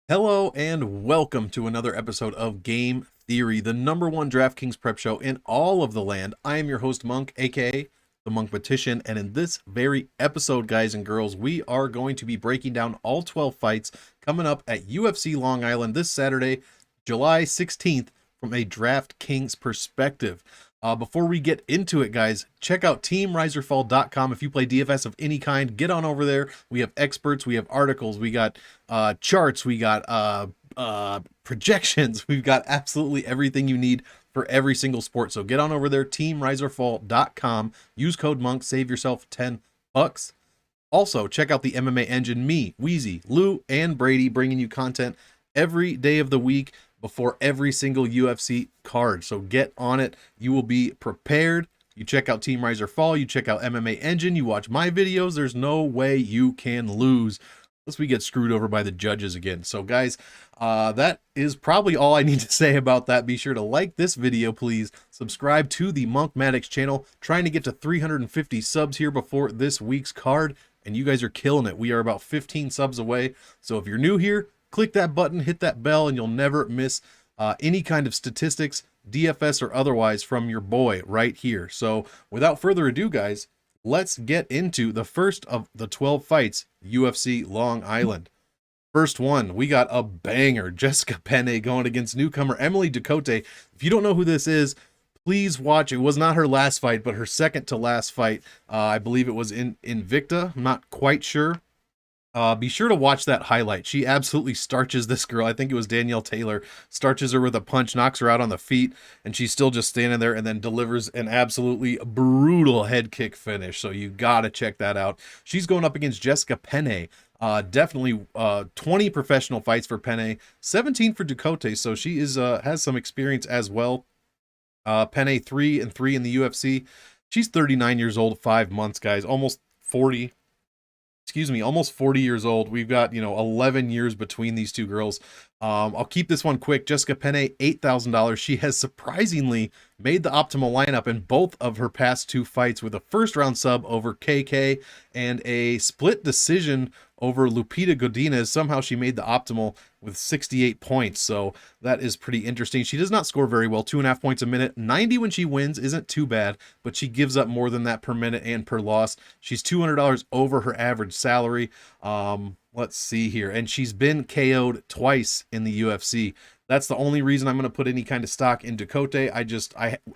Hello and welcome to another episode of Game Theory, the #1 DraftKings prep show in all of the land. I am your host, Monk, aka the Monkmatician, and in this very episode, guys and girls, we are going to be breaking down all 12 fights coming up at UFC Long Island this Saturday, July 16th, from a DraftKings perspective. Before we get into it, guys, check out teamriserfall.com. If you play DFS of any kind, get on over there. We have experts, we have articles, we got charts, we got projections, we've got absolutely everything you need for every single sport. So get on over there, teamriserfall.com. Use code MONK, save yourself $10. Also, check out the MMA Engine, me, Wheezy, Lou, and Brady, bringing you content every day of the week before every single UFC card. So get on it. You will be prepared. You check out Team Riser Fall, you check out MMA Engine, you watch my videos. There's no way you can lose unless we get screwed over by the judges again. So guys, that is probably all I need to say about that. Be sure to like this video, please. Subscribe to the Monkmatics channel. Trying to get to 350 subs here before this week's card, and you guys are killing it. We are about 15 subs away. So if you're new here, click that button, hit that bell, and you'll never miss any kind of statistics, DFS or otherwise, from your boy right here. So without further ado, guys, let's get into the first of the 12 fights, UFC Long Island. First one, we got a banger. Jessica Penne going against newcomer Emily Ducote. If you don't know who this is, please watch. It was not her last fight, but her second to last fight. I believe it was in Invicta. I'm not quite sure. Be sure to watch that highlight. She absolutely starches this girl. I think it was Danielle Taylor. Starches her with a punch, knocks her out on the feet, and she's still just standing there and then delivers an absolutely brutal head kick finish. So you gotta check that out. She's going up against Jessica Penne. Definitely 20 professional fights for Penne, 17 for Ducote. So she is has some experience as well. Penne 3-3 in the UFC. She's 39 years old, 5 months, guys. Almost 40 years old. We've got, 11 years between these two girls. I'll keep this one quick. Jessica Penne, $8,000. She has surprisingly made the optimal lineup in both of her past two fights, with a first round sub over KK and a split decision over Lupita Godinez. Somehow she made the optimal with 68 points. So that is pretty interesting. She does not score very well, 2.5 points a minute. 90 when she wins isn't too bad, but she gives up more than that per minute and per loss. She's $200 over her average salary. Let's see here. And she's been KO'd twice in the UFC. That's the only reason I'm going to put any kind of stock in Ducote.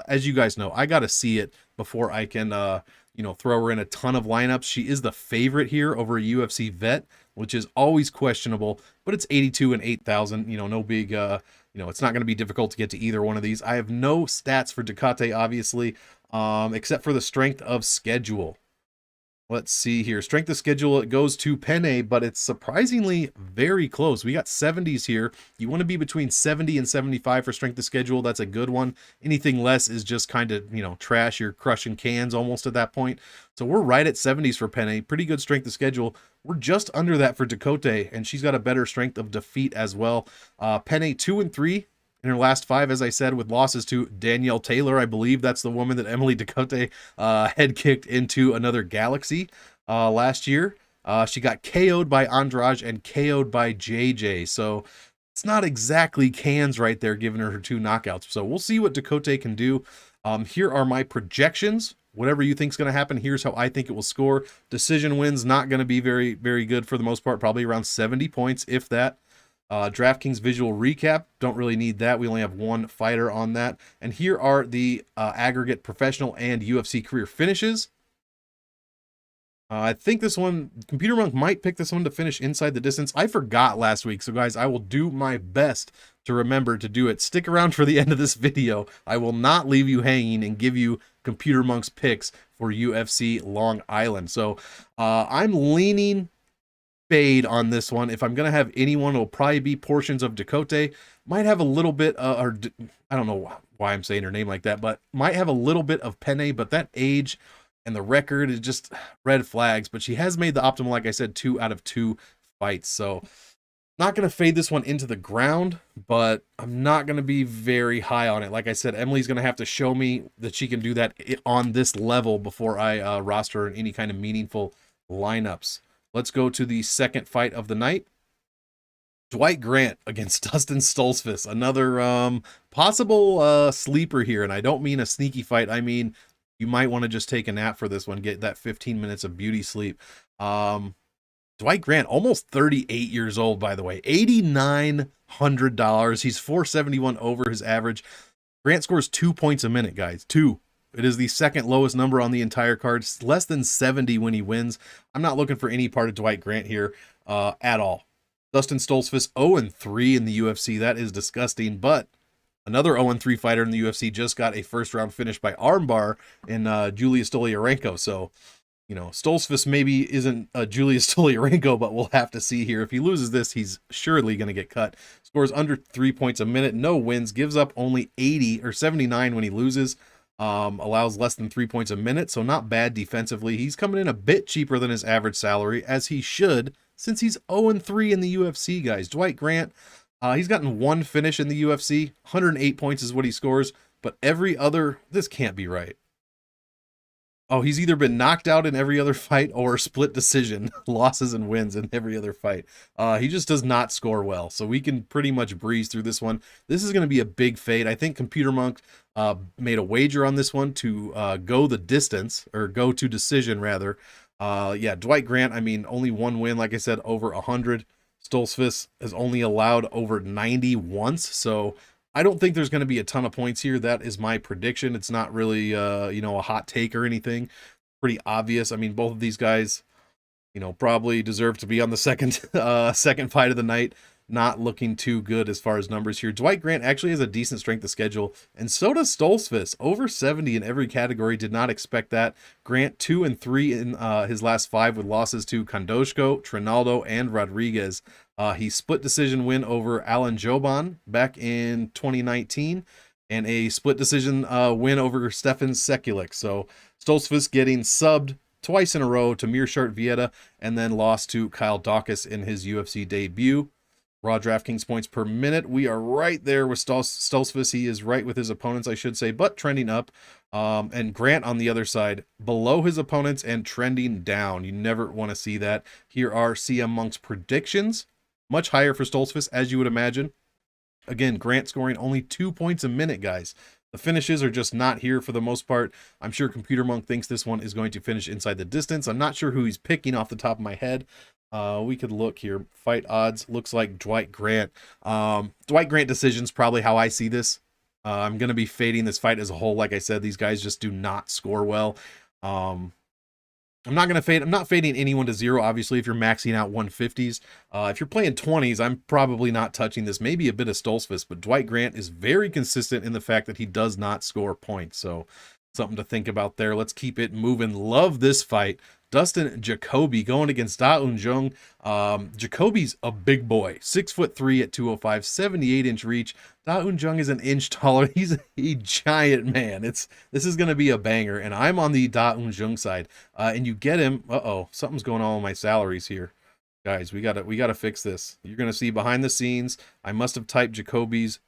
As you guys know, I got to see it before I can, throw her in a ton of lineups. She is the favorite here over a UFC vet, which is always questionable, but it's 82 and 8,000. No big, it's not going to be difficult to get to either one of these. I have no stats for Ducote, obviously, except for the strength of schedule. Let's see here. Strength of schedule, it goes to Penne, but it's surprisingly very close. We got 70s here. You want to be between 70 and 75 for strength of schedule. That's a good one. Anything less is just kind of, trash. You're crushing cans almost at that point. So we're right at 70s for Penne. Pretty good strength of schedule. We're just under that for Ducote, and she's got a better strength of defeat as well. Penne 2-3. In her last 5, as I said, with losses to Danielle Taylor. I believe that's the woman that Emily Ducote head kicked into another galaxy last year. She got KO'd by Andrade and KO'd by JJ. So it's not exactly cans right there, giving her 2 knockouts. So we'll see what Ducote can do. Here are my projections. Whatever you think is going to happen, here's how I think it will score. Decision wins, not going to be very, very good for the most part. Probably around 70 points, if that. DraftKings visual recap, don't really need that. We only have one fighter on that. And here are the aggregate professional and UFC career finishes. I think this one, Computer Monk might pick this one to finish inside the distance. I forgot last week, so guys, I will do my best to remember to do it. Stick around for the end of this video. I will not leave you hanging and give you Computer Monk's picks for UFC Long Island. So I'm leaning fade on this one. If I'm going to have anyone, it'll probably be portions of Ducote. Might have a little bit, I don't know why I'm saying her name like that, but might have a little bit of Penne, but that age and the record is just red flags. But she has made the optimal, like I said, 2 out of 2 fights. So not going to fade this one into the ground, but I'm not going to be very high on it. Like I said, Emily's going to have to show me that she can do that on this level before I roster her in any kind of meaningful lineups. Let's go to the second fight of the night. Dwight Grant against Dustin Stoltzfus, another possible sleeper here, and I don't mean a sneaky fight. I mean you might want to just take a nap for this one, get that 15 minutes of beauty sleep. Dwight Grant, almost 38 years old, by the way, $8,900. He's 471 over his average. Grant scores 2 points a minute, guys. 2. It is the second lowest number on the entire card. It's less than 70 when he wins. I'm not looking for any part of Dwight Grant here at all. Dustin Stoltzfus 0-3 in the UFC. That is disgusting, but another 0-3 fighter in the UFC just got a first round finish by armbar in Julia Stoliarenko. So, you know, Stoltzfus maybe isn't Julia Stoliarenko, but we'll have to see here. If he loses this, he's surely going to get cut. Scores under 3 points a minute, no wins, gives up only 80 or 79 when he loses. Allows less than 3 points a minute, so not bad defensively. He's coming in a bit cheaper than his average salary, as he should, since he's 0-3 in the UFC, guys. Dwight Grant, he's gotten one finish in the UFC. 108 points is what he scores, but every other, this can't be right. Oh, he's either been knocked out in every other fight or split decision, losses and wins in every other fight. He just does not score well, so we can pretty much breeze through this one. This is going to be a big fade. I think Computer Monk made a wager on this one to go the distance, or go to decision, rather. Yeah, Dwight Grant, I mean, only one win, like I said, over 100. Stoltzfus has only allowed over 90 once, so I don't think there's going to be a ton of points here. That is my prediction. It's not really, you know, a hot take or anything. Pretty obvious. I mean, both of these guys, you know, probably deserve to be on the second fight of the night. Not looking too good as far as numbers here. Dwight Grant actually has a decent strength of schedule, and so does Stoltzfus. Over 70 in every category. Did not expect that. Grant 2-3 in his last 5 with losses to Kondoshko, Trinaldo, and Rodriguez. He split decision win over Alan Joban back in 2019, and a split decision win over Stefan Sekulik. So Stoltzfus getting subbed twice in a row to Meerschaert Vieta, and then lost to Kyle Dawkins in his UFC debut. Raw DraftKings points per minute. We are right there with Stoltzfus. He is right with his opponents, I should say, but trending up. And Grant on the other side, below his opponents and trending down. You never want to see that. Here are CM Monk's predictions. Much higher for Stoltzfus, as you would imagine. Again, Grant scoring only 2 points a minute, guys. The finishes are just not here for the most part. I'm sure Computer Monk thinks this one is going to finish inside the distance. I'm not sure who he's picking off the top of my head. We could look here. Fight odds looks like Dwight Grant. Dwight Grant decisions, probably how I see this. I'm going to be fading this fight as a whole. Like I said, these guys just do not score well. I'm not going to fade. I'm not fading anyone to 0, obviously, if you're maxing out 150s. If you're playing 20s, I'm probably not touching this. Maybe a bit of Stoltzfus, but Dwight Grant is very consistent in the fact that he does not score points. So something to think about there. Let's keep it moving. Love this fight. Dustin Jacoby going against Jung. Jacoby's a big boy, 6'3" at 205, 78-inch reach. Jung is an inch taller. He's a giant man. This is going to be a banger, and I'm on the Jung side. And you get him. Something's going on with my salaries here, guys. We gotta fix this. You're gonna see behind the scenes. I must have typed Jacoby's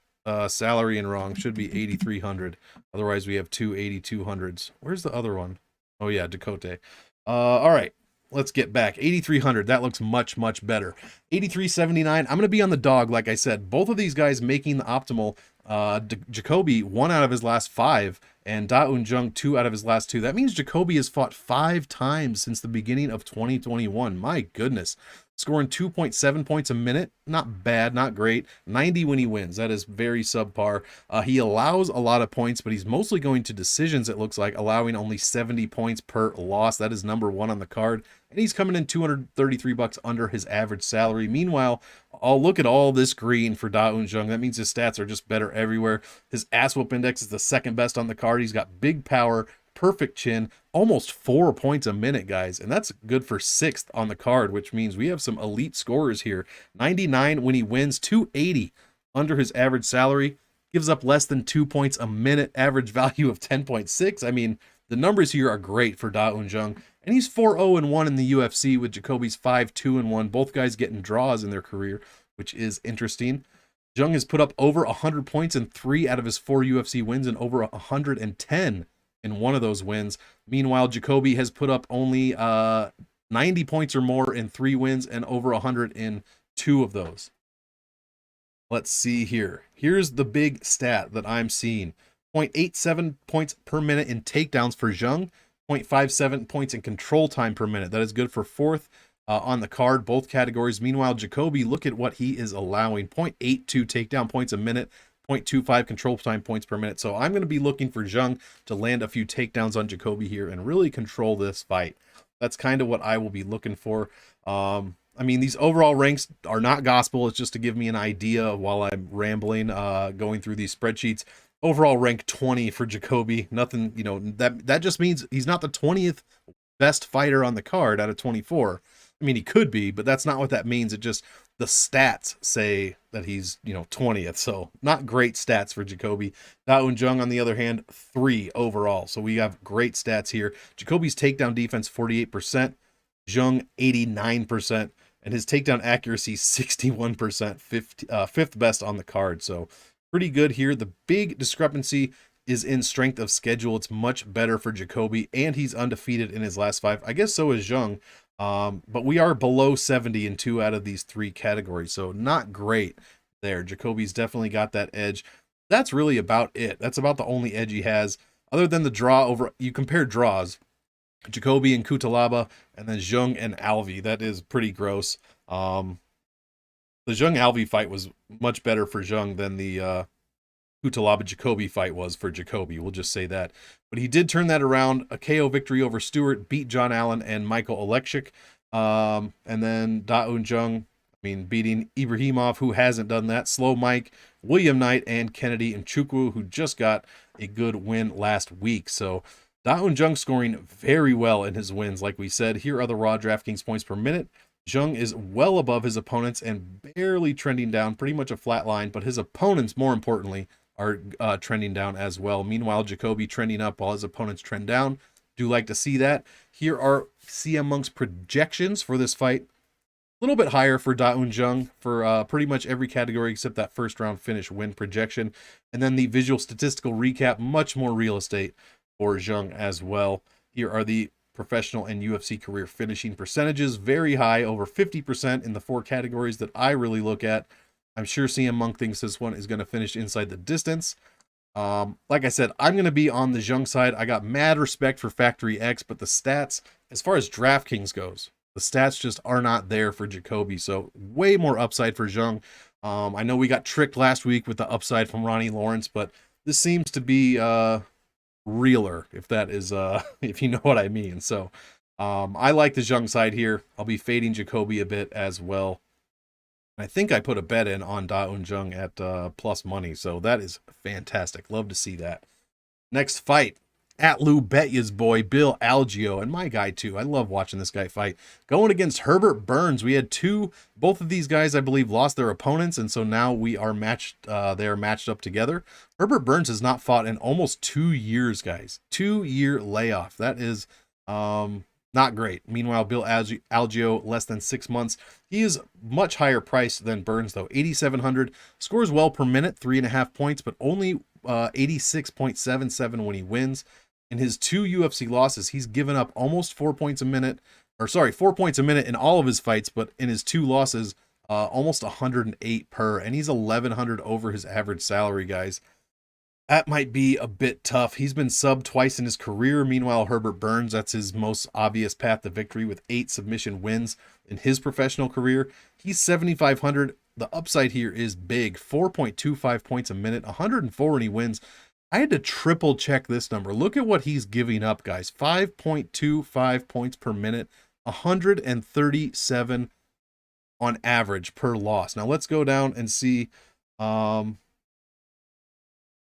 salary in wrong. Should be 8,300. Otherwise, we have two 8,200s. Where's the other one? Oh yeah, Ducote. All right, let's get back. 8,300. That looks much, much better. 8,379. I'm going to be on the dog, like I said. Both of these guys making the optimal. Jacoby, 1 out of his last 5, and Jung, 2 out of his last 2. That means Jacoby has fought 5 times since the beginning of 2021. My goodness. Scoring 2.7 points a minute. Not bad, not great. 90 when he wins. That is very subpar. He allows a lot of points, but he's mostly going to decisions, it looks like, allowing only 70 points per loss. That is number 1 on the card. And he's coming in $233 under his average salary. Meanwhile, I'll look at all this green for Jung. That means his stats are just better everywhere. His ass whoop index is the second best on the card. He's got big power, perfect chin, almost 4 points a minute, guys, and that's good for 6th on the card, which means we have some elite scorers here. 99 when he wins, 280 under his average salary, gives up less than 2 points a minute, average value of 10.6. I mean, the numbers here are great for Jung, and he's 4-0-1 in the UFC with Jacoby's 5-2-1. Both guys getting draws in their career, which is interesting. Jung has put up over 100 points in 3 out of his 4 UFC wins and over 110 in 1 of those wins. Meanwhile, Jacoby has put up only 90 points or more in 3 wins and over 100 in 2 of those. Let's see here. Here's the big stat that I'm seeing. 0.87 points per minute in takedowns for Jung. 0.57 points in control time per minute. That is good for fourth on the card, both categories. Meanwhile, Jacoby, look at what he is allowing. 0.82 takedown points a minute. 0.25 control time points per minute. So I'm going to be looking for Jung to land a few takedowns on Jacoby here and really control this fight. That's kind of what I will be looking for. I mean, these overall ranks are not gospel. It's just to give me an idea while I'm rambling, going through these spreadsheets. Overall rank 20 for Jacoby. Nothing, you know, that just means he's not the 20th best fighter on the card out of 24. I mean, he could be, but that's not what that means. It just, the stats say that he's, you know, 20th. So not great stats for Jacoby. Daun Jung, on the other hand, 3 overall. So we have great stats here. Jacoby's takedown defense, 48%. Jung, 89%. And his takedown accuracy, 61%, fifth best on the card. So pretty good here. The big discrepancy is in strength of schedule. It's much better for Jacoby, and he's undefeated in his last 5. I guess so is Jung. But we are below 70 in 2 out of these 3 categories. So not great there. Jacoby's definitely got that edge. That's really about it. That's about the only edge he has. Other than the draw over, you compare draws. Jacoby and Cutelaba, and then Jung and Alvi. That is pretty gross. The Jung Alvi fight was much better for Jung than the Cutelaba Jacoby fight was for Jacoby. We'll just say that. But he did turn that around. A KO victory over Stewart, beat John Allen and Michael Oleksiak. And then Daun Jung, I mean, beating Ibrahimov, who hasn't done that. Slow Mike, William Knight, and Kennedy Nchukwu, who just got a good win last week. So Daun Jung scoring very well in his wins. Like we said, here are the raw DraftKings points per minute. Jung is well above his opponents and barely trending down, pretty much a flat line, but his opponents, more importantly, are trending down as well. Meanwhile, Jacoby trending up while his opponents trend down. Do like to see that. Here are CM Monk's projections for this fight. A little bit higher for Daun Jung for pretty much every category except that first round finish win projection. And then the visual statistical recap, much more real estate for Jung as well. Here are the professional and UFC career finishing percentages, very high, over 50% in the 4 categories that I really look at. I'm sure CM Monk thinks this one is going to finish inside the distance. Like I said, I'm going to be on the Jung side. I got mad respect for Factory X, but the stats, as far as DraftKings goes, the stats just are not there for Jacoby. So way more upside for Jung. I know we got tricked last week with the upside from Ronnie Lawrence, but this seems to be realer, if that is if you know what I mean. So I like the Jung side here. I'll be fading Jacoby a bit as well. I think I put a bet in on Daun Jung at plus money, so that is fantastic. Love to see that. Next fight, at Lou Betya's boy Bill Algeo, and my guy too. I love watching this guy fight. Going against Herbert Burns. We had both of these guys, I believe, lost their opponents, and so now we are matched. They are matched up together. Herbert Burns has not fought in almost 2 years, guys. 2-year layoff. That is not great. Meanwhile, Bill Algeo, less than 6 months. He is much higher priced than Burns, though. 8,700. Scores well per minute, 3.5 points, but only 86.77 when he wins. In his 2 UFC losses, he's given up almost 4 points a minute, 4 points a minute in all of his fights, but in his 2 losses, almost 108 per, and he's 1,100 over his average salary, guys. That might be a bit tough. He's been subbed twice in his career. Meanwhile, Herbert Burns, that's his most obvious path to victory with 8 submission wins in his professional career. He's 7,500. The upside here is big. 4.25 points a minute, 104 when he wins. I had to triple check this number. Look at what he's giving up, guys. 5.25 points per minute, 137 on average per loss. Now let's go down and see.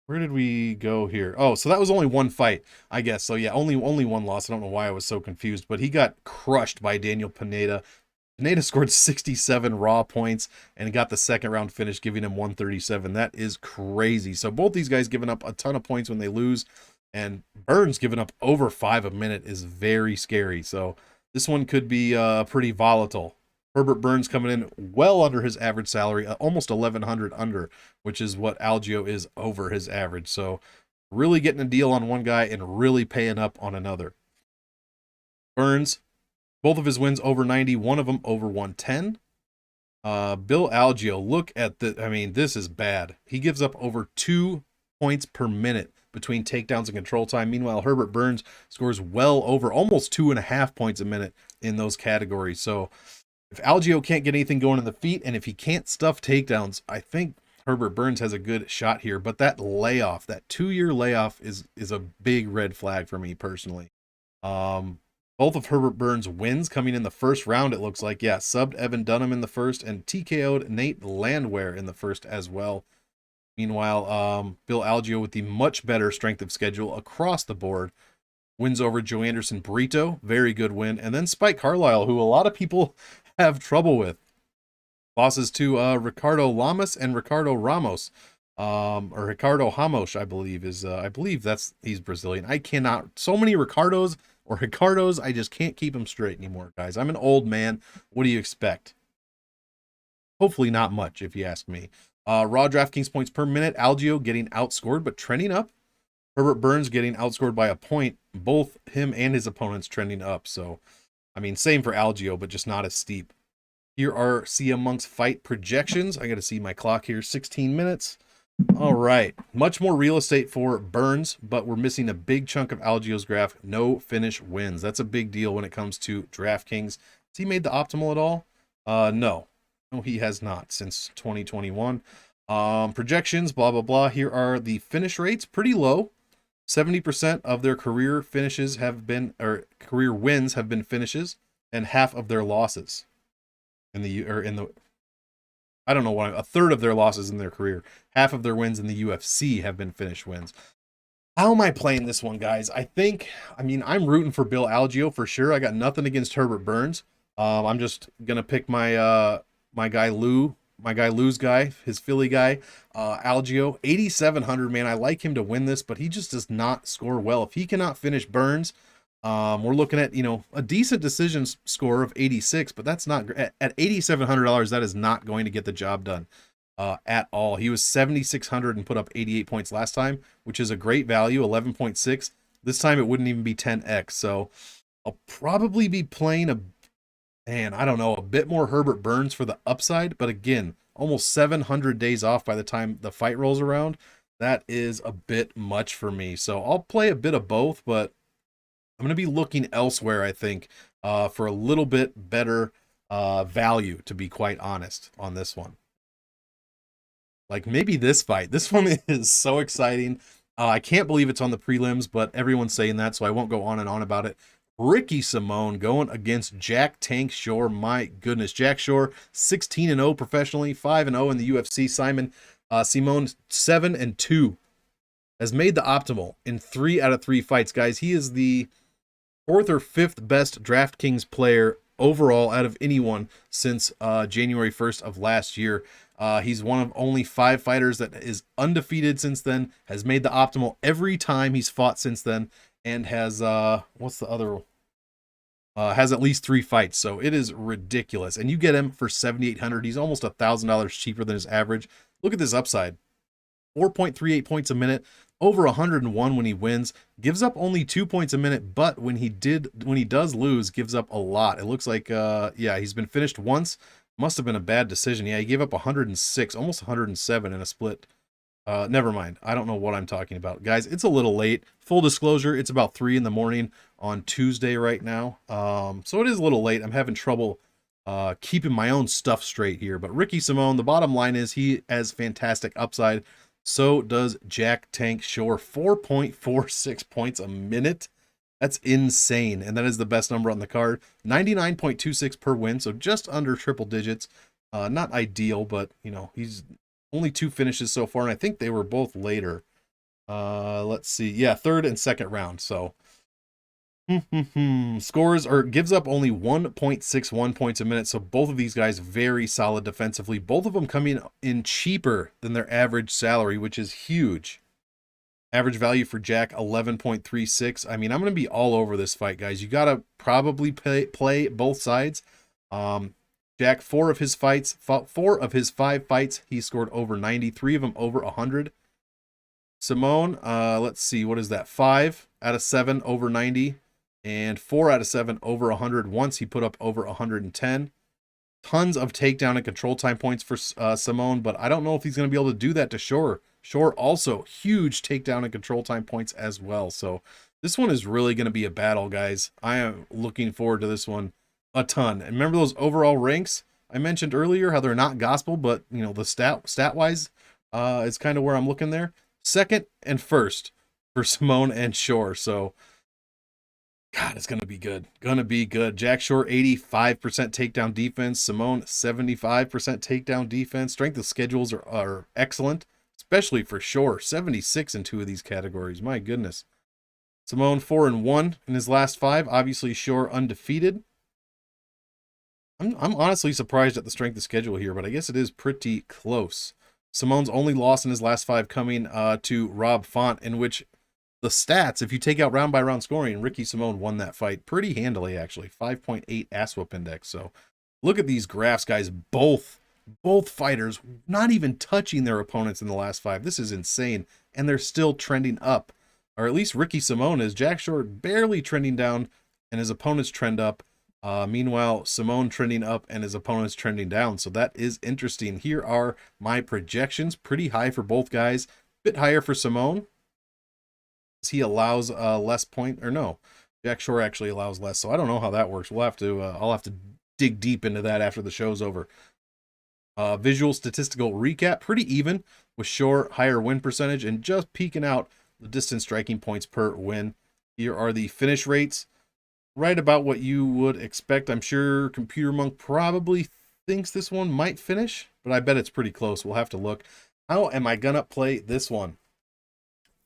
Where did we go here? Oh, so that was only 1 fight, I guess. So yeah, only 1 loss. I don't know why I was so confused, but he got crushed by Daniel Pineda. Pineda scored 67 raw points and got the second round finish, giving him 137. That is crazy. So both these guys giving up a ton of points when they lose, and Burns giving up over 5 a minute is very scary. So this one could be pretty volatile. Herbert Burns coming in well under his average salary, almost 1,100 under, which is what Algeo is over his average. So really getting a deal on one guy and really paying up on another. Burns, both of his wins over 90, one of them over 110. Bill Algeo, look at the, I mean, this is bad. He gives up over 2 points per minute between takedowns and control time. Meanwhile, Herbert Burns scores well over almost 2.5 points a minute in those categories. So if Algeo can't get anything going in the feet, and if he can't stuff takedowns, I think Herbert Burns has a good shot here. But that layoff, that 2-year layoff is a big red flag for me personally. Both of Herbert Burns' wins coming in the first round, it looks like. Yeah, subbed Evan Dunham in the first and TKO'd Nate Landwehr in the first as well. Meanwhile, Bill Algeo with the much better strength of schedule across the board. Wins over Joe Anderson Brito, very good win. And then Spike Carlisle, who a lot of people have trouble with. Losses to Ricardo Lamas and Ricardo Ramos. Or Ricardo Ramos, I believe, is he's Brazilian. I cannot, so many Ricardos or Ricardos, I just can't keep them straight anymore, guys. I'm an old man. What do you expect? Hopefully not much, if you ask me. Raw DraftKings points per minute. Algeo getting outscored, but trending up. Herbert Burns getting outscored by a point. Both him and his opponents trending up. So, I mean, same for Algeo, but just not as steep. Here are CM Monk's fight projections. I got to see my clock here. 16 minutes. All right. Much more real estate for Burns, but we're missing a big chunk of Algeo's graph. No finish wins. That's a big deal when it comes to DraftKings. Has he made the optimal at all? No. No, he has not since 2021. Projections, blah, blah, blah. Here are the finish rates. Pretty low. 70% of their career finishes have been, or career wins have been finishes, and half of their losses I don't know what, a third of their losses in their career. Half of their wins in the UFC have been finished wins. How am I playing this one, guys? I mean, I'm rooting for Bill Algeo for sure. I got nothing against Herbert Burns. I'm just going to pick my guy Lou's guy, his Philly guy, Algeo. 8,700, man. I like him to win this, but he just does not score well. If he cannot finish Burns, we're looking at, a decent decision score of 86, but that's not at $8,700. That is not going to get the job done at all. He was 7,600 and put up 88 points last time, which is a great value, 11.6. This time it wouldn't even be 10x. So I'll probably be playing a bit more Herbert Burns for the upside. But again, almost 700 days off by the time the fight rolls around. That is a bit much for me. So I'll play a bit of both, but I'm going to be looking elsewhere, I think, for a little bit better value, to be quite honest, on this one. Like maybe this fight. This one is so exciting. I can't believe it's on the prelims, but everyone's saying that, so I won't go on and on about it. Ricky Simone going against Jack Tank Shore. My goodness, Jack Shore 16-0 professionally, 5-0 in the UFC. Simone 7-2 has made the optimal in 3 out of 3 fights, guys. He is the 4th or 5th best DraftKings player overall out of anyone since January 1st of last year. He's one of only 5 fighters that is undefeated since then, has made the optimal every time he's fought since then, and has, has at least 3 fights. So it is ridiculous. And you get him for $7,800. He's almost $1,000 cheaper than his average. Look at this upside. 4.38 points a minute, over 101 when he wins, gives up only 2 points a minute, but when he does lose, gives up a lot. It looks like, he's been finished once. Must have been a bad decision. Yeah, he gave up 106, almost 107 in a split. Never mind. I don't know what I'm talking about. Guys, it's a little late. Full disclosure, it's about 3 in the morning on Tuesday right now. So it is a little late. I'm having trouble keeping my own stuff straight here. But Ricky Simone, the bottom line is he has fantastic upside. So does Jack Tank Shore. 4.46 points a minute. That's insane. And that is the best number on the card. 99.26 per win. So just under triple digits. Not ideal, but he's only 2 finishes so far. And I think they were both later. Let's see. Yeah, 3rd and 2nd round. So scores or gives up only 1.61 points a minute. So both of these guys very solid defensively. Both of them coming in cheaper than their average salary, which is huge. Average value for Jack 11.36. I mean, I'm going to be all over this fight, guys. You got to probably play both sides. Jack, 4 of his 5 fights, he scored over 90. 3 of them over 100. Simone, let's see, what is that? 5 out of 7 over 90. And 4 out of 7 over 100. Once he put up over 110. Tons of takedown and control time points for Simone, but I don't know if he's going to be able to do that to Shore. Shore also huge takedown and control time points as well. So this one is really going to be a battle, guys. I am looking forward to this one a ton. And remember those overall ranks I mentioned earlier, how they're not gospel, but you know, the stat wise is kind of where I'm looking there. Second and first for Simone and Shore. So God, it's going to be good. Going to be good. Jack Shore, 85% takedown defense. Simone, 75% takedown defense. Strength of schedules are excellent, especially for Shore. 76 in 2 of these categories. My goodness. Simone, 4-1 in his last 5. Obviously, Shore undefeated. I'm honestly surprised at the strength of schedule here, but I guess it is pretty close. Simone's only loss in his last 5 coming to Rob Font, in which the stats, if you take out round by round scoring, Ricky Simone won that fight pretty handily, actually. 5.8 ass whoop index. So look at these graphs, guys. Both fighters not even touching their opponents in the last 5. This is insane. And they're still trending up. Or at least Ricky Simone is. Jack Shore barely trending down and his opponents trend up. Meanwhile, Simone trending up and his opponents trending down. So that is interesting. Here are my projections. Pretty high for both guys. Bit higher for Simone. He allows less point, or no, Jack Shore actually allows less. So I don't know how that works. We'll have to, I'll have to dig deep into that after the show's over. Visual statistical recap, pretty even with Shore, higher win percentage, and just peeking out the distance striking points per win. Here are the finish rates, right about what you would expect. I'm sure Computer Monk probably thinks this one might finish, but I bet it's pretty close. We'll have to look. How am I gonna play this one?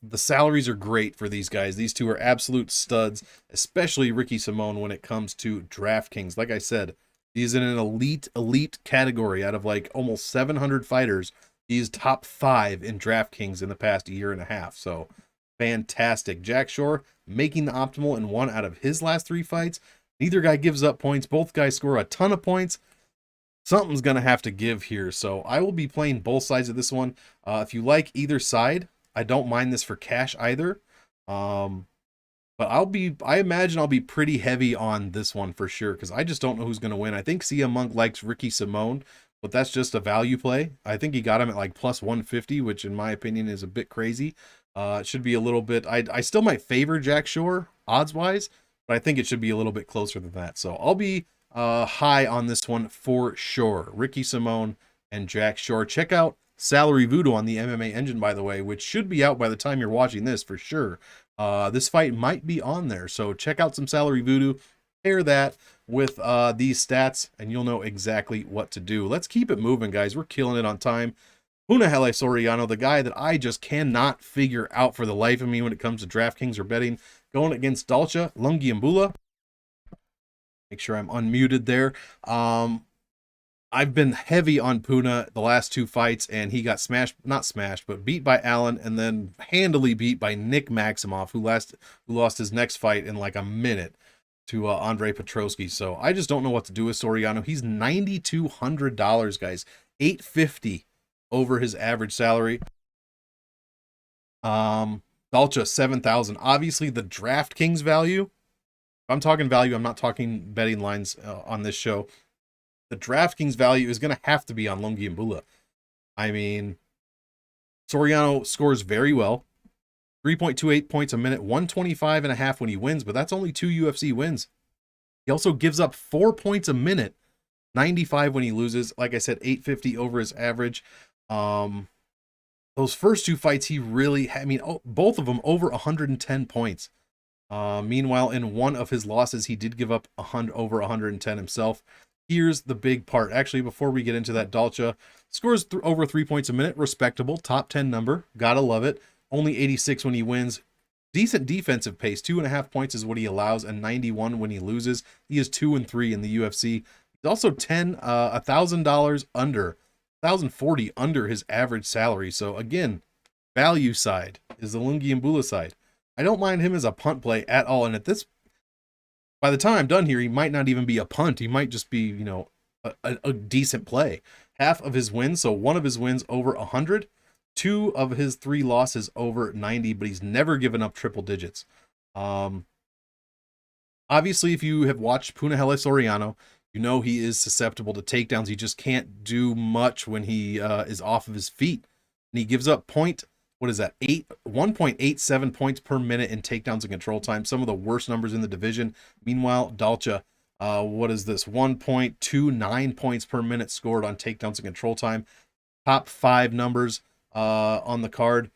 The salaries are great for these guys. These two are absolute studs, especially Ricky Simone when it comes to DraftKings. Like I said, he's in an elite category out of like almost 700 fighters. He's top 5 in DraftKings in the past year and a half. So fantastic. Jack Shore making the optimal in 1 out of his last 3 fights. Neither guy gives up points. Both guys score a ton of points. Something's going to have to give here. So I will be playing both sides of this one. If you like either side, I don't mind this for cash either. But I imagine I'll be pretty heavy on this one for sure, because I just don't know who's going to win. I think CM Monk likes Ricky Simone, but that's just a value play. I think he got him at like plus 150, which in my opinion is a bit crazy. It should be a little bit, I still might favor Jack Shore odds wise, but I think it should be a little bit closer than that. So I'll be high on this one for sure. Ricky Simone and Jack Shore. Check out Salary Voodoo on the MMA Engine, by the way, which should be out by the time you're watching this for sure. This fight might be on there, so check out some Salary Voodoo, pair that with these stats, and you'll know exactly what to do. Let's keep it moving, guys. We're killing it on time. Mudaerji Soriano, the guy that I just cannot figure out for the life of me when it comes to DraftKings or betting, going against Lungiambula. Make sure I'm unmuted there. I've been heavy on Puna the last 2 fights, and he got not smashed, but beat by Allen, and then handily beat by Nick Maximoff, who lost his next fight in like a minute to Andre Petrosky. So I just don't know what to do with Soriano. He's $9,200, guys. $850 over his average salary. Dalcha, $7,000. Obviously, the DraftKings value. If I'm talking value, I'm not talking betting lines on this show. The DraftKings value is going to have to be on Lungiambula. I mean, Soriano scores very well. 3.28 points a minute, 125.5 when he wins, but that's only 2 UFC wins. He also gives up 4 points a minute, 95 when he loses. Like I said, 850 over his average. Those first 2 fights, he really, both of them over 110 points. Meanwhile, in one of his losses, he did give up over 110 himself. Here's the big part. Actually, before we get into that, Dalcha scores over 3 points a minute. Respectable. Top 10 number. Gotta love it. Only 86 when he wins. Decent defensive pace. 2.5 points is what he allows, and 91 when he loses. He is 2-3 in the UFC. He's also $1,000 under, $1,040 under his average salary. So again, value side is the Lungiambula side. I don't mind him as a punt play at all. And by the time I'm done here, he might not even be a punt. He might just be, a decent play. Half of his wins, so 1 of his wins over 100, 2 of his 3 losses over 90, but he's never given up triple digits. Obviously, if you have watched Mudaerji Soriano, You know he is susceptible to takedowns. He just can't do much when he is off of his feet. And he gives up what is that? 1.87 points per minute in takedowns and control time. Some of the worst numbers in the division. Meanwhile, Dalcha, what is this? 1.29 points per minute scored on takedowns and control time. Top 5 numbers on the card.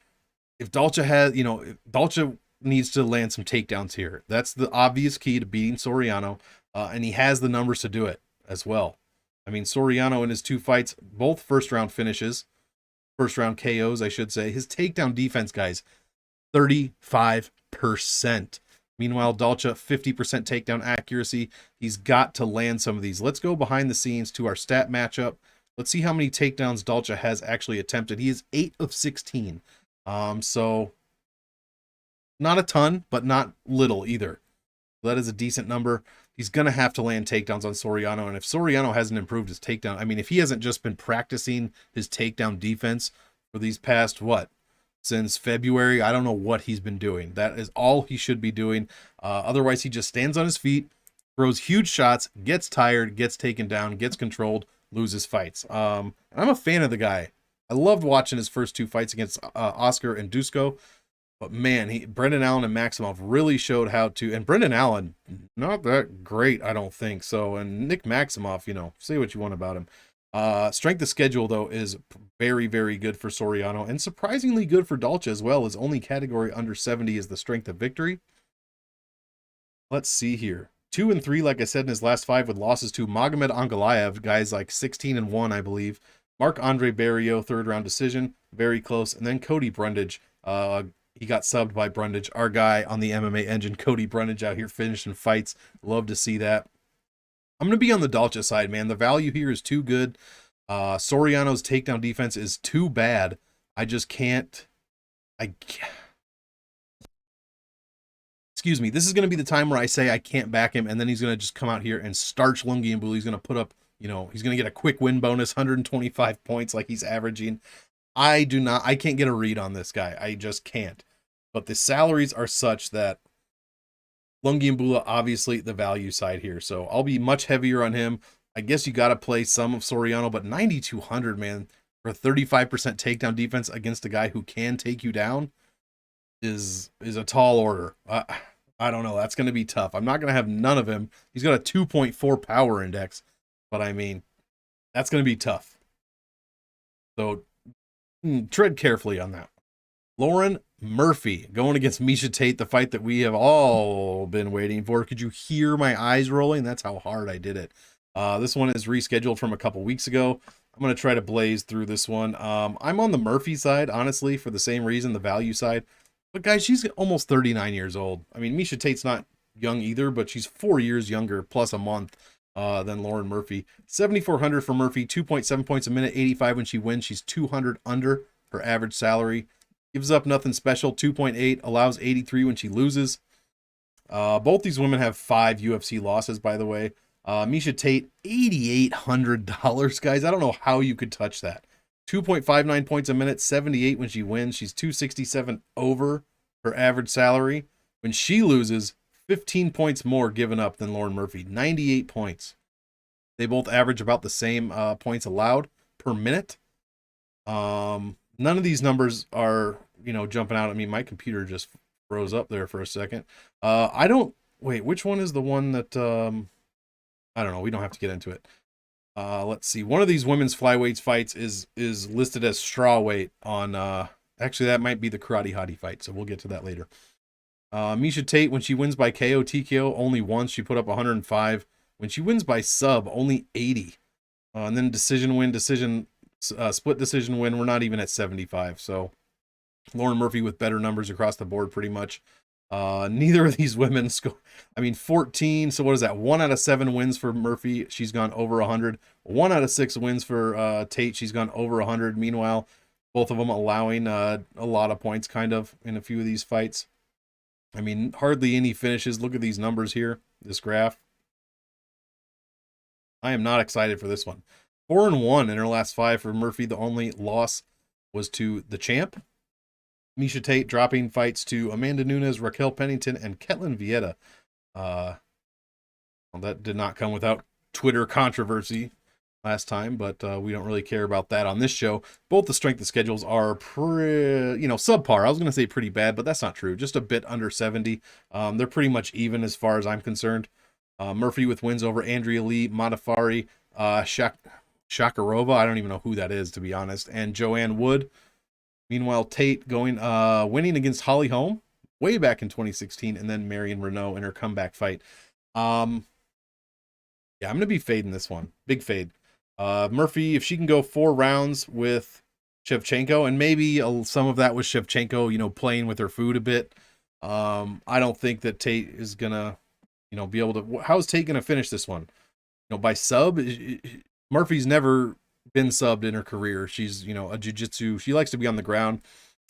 If Dalcha has, if Dalcha needs to land some takedowns here. That's the obvious key to beating Soriano, and he has the numbers to do it as well. I mean, Soriano in his 2 fights, both first round KOs, I should say. His takedown defense, guys, 35%. Meanwhile, Dalcha, 50% takedown accuracy. He's got to land some of these. Let's go behind the scenes to our stat matchup. Let's see how many takedowns Dalcha has actually attempted. He is 8 of 16. So not a ton, but not little either. That is a decent number. He's going to have to land takedowns on Soriano. And if Soriano hasn't improved his takedown, I mean, if he hasn't just been practicing his takedown defense for these past, since February, I don't know what he's been doing. That is all he should be doing. Otherwise, he just stands on his feet, throws huge shots, gets tired, gets taken down, gets controlled, loses fights. And I'm a fan of the guy. I loved watching his first 2 fights against Oscar and Ducote. But man, Brendan Allen and Maximov really showed how to, and Brendan Allen, not that great, I don't think so. And Nick Maximov, say what you want about him. Strength of schedule, though, is very, very good for Soriano, and surprisingly good for Dalcha as well. His only category under 70 is the strength of victory. Let's see here. 2 and 3, like I said, in his last 5 with losses to Magomed Ankalaev, guys like 16 and 1, I believe. Marc-Andre Barrios, 3rd round decision, very close. And then Cody Brundage, he got subbed by Brundage, our guy on the MMA engine. Cody Brundage out here finishing fights. Love to see that. I'm going to be on the Dalcha side, man. The value here is too good. Soriano's takedown defense is too bad. I just can't. Excuse me. This is going to be the time where I say I can't back him, and then he's going to just come out here and starch Lungiambula. He's going to put up, he's going to get a quick win bonus, 125 points like he's averaging. I can't get a read on this guy. I just can't. But the salaries are such that Lungiambula, obviously the value side here. So I'll be much heavier on him. I guess you got to play some of Soriano, but 9,200, man, for a 35% takedown defense against a guy who can take you down is a tall order. I don't know. That's going to be tough. I'm not going to have none of him. He's got a 2.4 power index, but I mean, that's going to be tough. So tread carefully on that. Lauren Murphy going against Miesha Tate, the fight that we have all been waiting for. Could you hear my eyes rolling? That's how hard I did it. This one is rescheduled from a couple weeks ago. I'm going to try to blaze through this one. I'm on the Murphy side, honestly, for the same reason, the value side. But guys, she's almost 39 years old. I mean, Miesha Tate's not young either, but she's 4 years younger plus a month than Lauren Murphy. 7,400 for Murphy, 2.7 points a minute, 85 when she wins. She's 200 under her average salary. Gives up nothing special, 2.8, allows 83 when she loses. Both these women have 5 UFC losses, by the way. Miesha Tate, $8,800, guys. I don't know how you could touch that. 2.59 points a minute, 78 when she wins. She's 267 over her average salary. When she loses, 15 points more given up than Lauren Murphy, 98 points. They both average about the same points allowed per minute. None of these numbers are, jumping out at me. My computer just froze up there for a second. Wait, which one is the one that, I don't know. We don't have to get into it. Let's see. One of these women's flyweights fights is listed as straw weight on, actually that might be the Karate Hottie fight. So we'll get to that later. Miesha Tate, when she wins by KO, TKO, only once. She put up 105. When she wins by sub, only 80. And then split decision win, we're not even at 75. So Lauren Murphy with better numbers across the board pretty much. Neither of these women score. 14. So what is that? 1 out of 7 wins for Murphy. She's gone over 100. 1 out of 6 wins for Tate. She's gone over 100. Meanwhile, both of them allowing a lot of points kind of in a few of these fights. Hardly any finishes. Look at these numbers here, this graph. I am not excited for this one. 4-1 in her last 5 for Murphy. The only loss was to the champ. Miesha Tate dropping fights to Amanda Nunes, Raquel Pennington, and Ketlin Vieta. Well, that did not come without Twitter controversy last time, but we don't really care about that on this show. Both the strength of schedules are subpar. I was going to say pretty bad, but that's not true. Just a bit under 70. They're pretty much even as far as I'm concerned. Murphy with wins over Andrea Lee, Modafari, Shakarova. I don't even know who that is, to be honest. And Joanne Wood. Meanwhile, Tate winning against Holly Holm way back in 2016, and then Marion Renault in her comeback fight. I'm going to be fading this one. Big fade. Murphy, if she can go 4 rounds with Shevchenko, and maybe some of that was Shevchenko, playing with her food a bit. I don't think that Tate is going to, be able to. How's Tate going to finish this one? By sub? Murphy's never been subbed in her career. She's, a jiu-jitsu. She likes to be on the ground.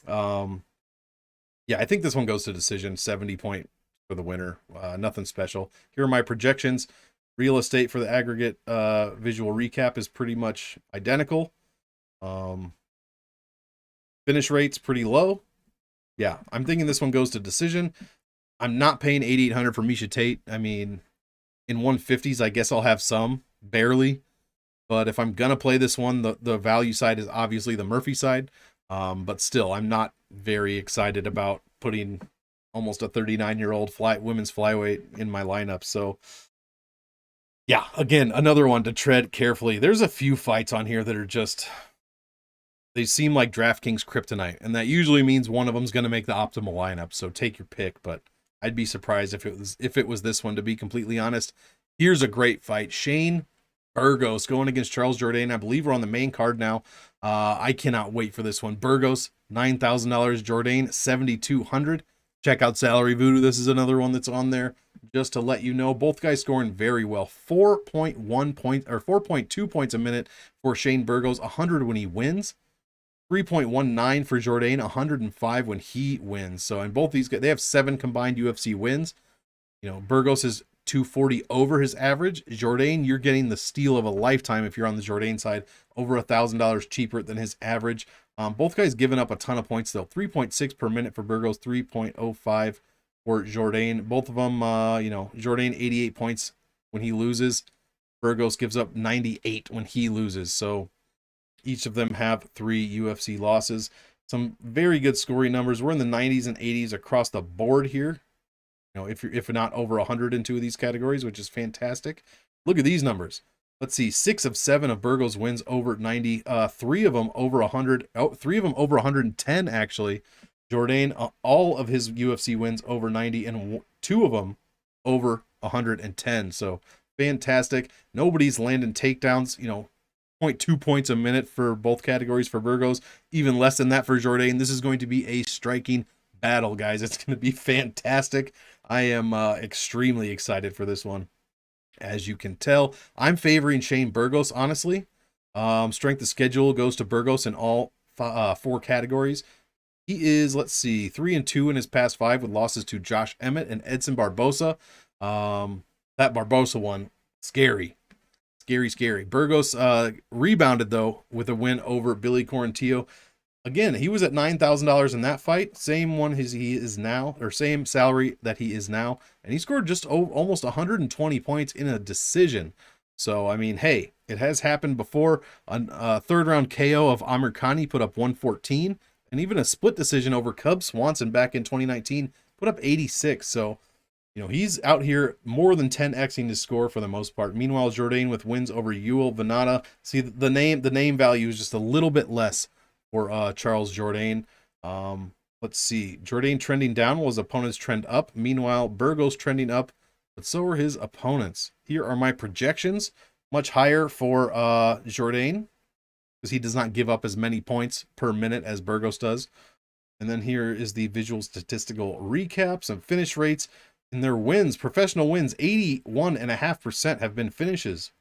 I think this one goes to decision, 70 point for the winner. Nothing special. Here are my projections. Real estate for the aggregate visual recap is pretty much identical. Finish rate's pretty low. Yeah, I'm thinking this one goes to decision. I'm not paying 8,800 for Miesha Tate. I mean, in 150s, I guess I'll have some, barely. But if I'm going to play this one, the value side is obviously the Murphy side. But still, I'm not very excited about putting almost a 39-year-old women's flyweight in my lineup. So, yeah, again, another one to tread carefully. There's a few fights on here that are just, they seem like DraftKings kryptonite. And that usually means one of them's going to make the optimal lineup. So take your pick. But I'd be surprised if it was this one, to be completely honest. Here's a great fight. Shane Burgos going against Charles Jourdain. I believe we're on the main card now. I cannot wait for this one. Burgos, $9,000. Jourdain, $7,200. Check out Salary Voodoo. This is another one that's on there. Just to let you know, both guys scoring very well. 4.1 points or 4.2 points a minute for Shane Burgos. 100 when he wins. 3.19 for Jourdain. 105 when he wins. So, and both these guys, they have 7 combined UFC wins. Burgos is 240 over his average. Jourdain, you're getting the steal of a lifetime if you're on the Jourdain side, over $1,000 cheaper than his average. Both guys giving up a ton of points though. 3.6 per minute for Burgos, 3.05 for Jourdain. Both of them, Jourdain 88 points when he loses. Burgos gives up 98 when he loses. So each of them have 3 UFC losses. Some very good scoring numbers. We're in the 90s and 80s across the board here. If not over 100 in 2 of these categories, which is fantastic. Look at these numbers. Let's see, 6 of 7 of Burgos wins over 90. 3 of them over 100. 3 of them over 110 actually. Jourdain, all of his UFC wins over 90, and 2 of them over 110. So fantastic. Nobody's landing takedowns. 0.2 points a minute for both categories for Burgos. Even less than that for Jourdain. This is going to be a striking battle, guys. It's going to be fantastic. I am extremely excited for this one. As you can tell, I'm favoring Shane Burgos, honestly. Strength of schedule goes to Burgos in all 4 categories. He is, 3-2 in his past 5 with losses to Josh Emmett and Edson Barbosa. That Barbosa one, scary. Scary. Burgos rebounded, though, with a win over Billy Quarantillo. Again, he was at $9,000 in that fight, same one as he is now, or same salary that he is now, and he scored just almost 120 points in a decision. So, I mean, hey, it has happened before. A third-round KO of Amir Khani put up 114, and even a split decision over Cub Swanson back in 2019 put up 86. So, he's out here more than 10xing his score for the most part. Meanwhile, Jourdain with wins over Ewell Venata. See, the name value is just a little bit less for Charles Jourdain. Let's see. Jourdain trending down while his opponents trend up. Meanwhile, Burgos trending up, but so are his opponents. Here are my projections. Much higher for Jourdain, because he does not give up as many points per minute as Burgos does. And then here is the visual statistical recap. Some finish rates in their wins. Professional wins, 81.5% have been finishes.